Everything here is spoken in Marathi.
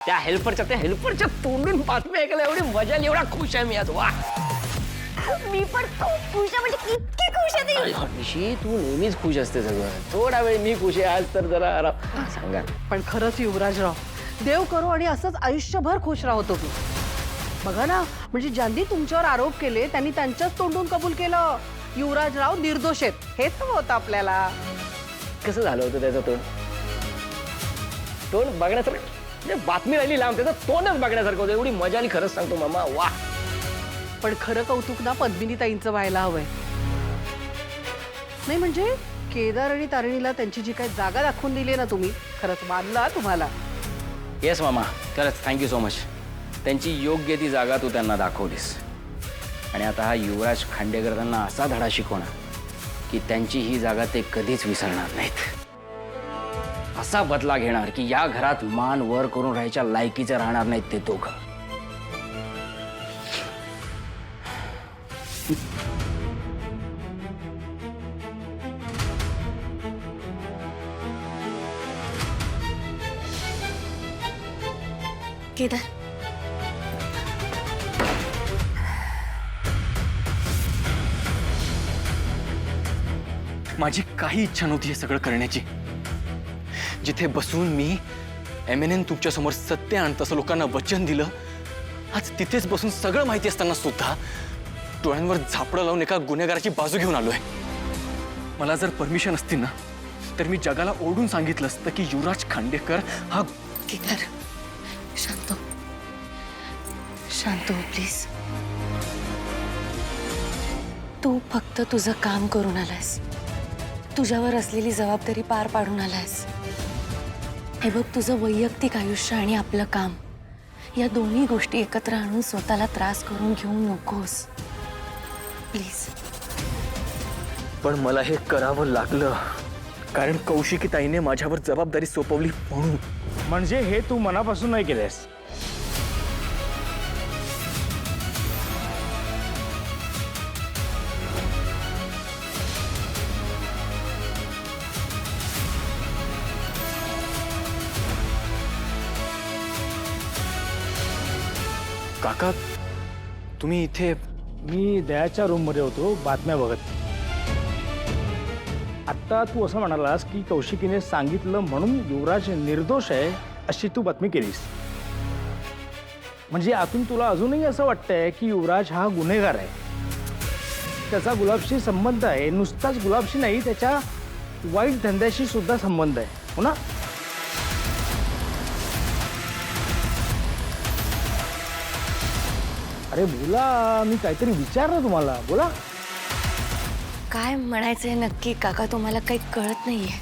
त्या हेल्परच्या तोंडून बातमी ऐकायला एवढी मजा आली, एवढा खुश आहे मी आज. वा, मी पण खूप खुश आहे, म्हणजे इतकी खुश आहे ती. निशी तू नेहमीच खुश असते. सगळं थोडा वेळ मी खुश आहे, आज तर जरा आराम. सांगा. पण खरंच युवराजराव, देव करो आणि असंच आयुष्यभर खुश राहो तुम्ही. बघा ना, म्हणजे ज्यांनी तुमच्यावर आरोप केले त्यांनी त्यांच्याच तोंडून कबूल केलं युवराजराव निर्दोष आहेत. हेच हवं होतं आपल्याला. कसं झालं होतं त्याचं तोंड? तोंड बघण्यासारखं, म्हणजे बातमी राहिली लांब, त्याचं तोंडच बघण्यासारखं होतं. एवढी मजा आली, खरंच सांगतो मामा. वा, पण खरं कौतुक ना पद्मिनीताईंचं व्हायला हवंय. नाही म्हणजे केदार आणि तारिणीला त्यांची जी काही जागा दाखवून दिली ना तुम्ही, खरंच मानला तुम्हाला. येस मामा, खरंच थँक्यू सो मच. त्यांची योग्य ती जागा तू त्यांना दाखवलीस. आणि आता हा युवराज खांडेकर त्यांना असा धडा शिकवणार की त्यांची ही जागा ते कधीच विसरणार नाहीत. असा बदला घेणार की या घरात मान वर करून राहायच्या लायकीचे राहणार नाहीत ते दोघं. केदार, माझी काही इच्छा नव्हती हे सगळं करण्याची. जिथे बसून मी MNN तुमच्या समोर सत्य आणत असं लोकांना वचन दिलं, आज तिथेच बसून सगळं माहिती असताना सुद्धा डोळ्यांवर झापडं लावून एका गुन्हेगाराची बाजू घेऊन आलोय. मला जर परमिशन असती ना, तर मी जगाला ओरडून सांगितलं असतं की युवराज खांडेकर हा. केदार, शांत शांत हो प्लीज. तू फक्त तुझं काम करून आलायस, तुझ्यावर असलेली जबाबदारी पार पाडून आलायस. हे बघ, तुझं वैयक्तिक आयुष्य आणि आपलं काम या दोन्ही गोष्टी एकत्र आणून स्वतःला त्रास करून घेऊ नकोस प्लीज. पण मला हे करावं लागलं कारण कौशिकीताईने माझ्यावर जबाबदारी सोपवली म्हणून. म्हणजे हे तू मनापासून नाही केलेस. काका, तुम्ही इथे? मी दयाच्या रूममध्ये होतो बातम्या बघत. आत्ता तू असं म्हणालास की कौशिकीने सांगितलं म्हणून युवराज निर्दोष आहे अशी तू बातमी केलीस. म्हणजे आतून तुला अजूनही असं वाटतंय की युवराज हा गुन्हेगार आहे, त्याचा गुलाबशी संबंध आहे. नुसताच गुलाबशी नाही, त्याच्या वाईट धंद्याशी सुद्धा संबंध आहे, हो ना? अरे बोला, मी काहीतरी विचारलं तुम्हाला, बोला. काय म्हणायचंय नक्की काका, तुम्हाला काही कळत नाहीये.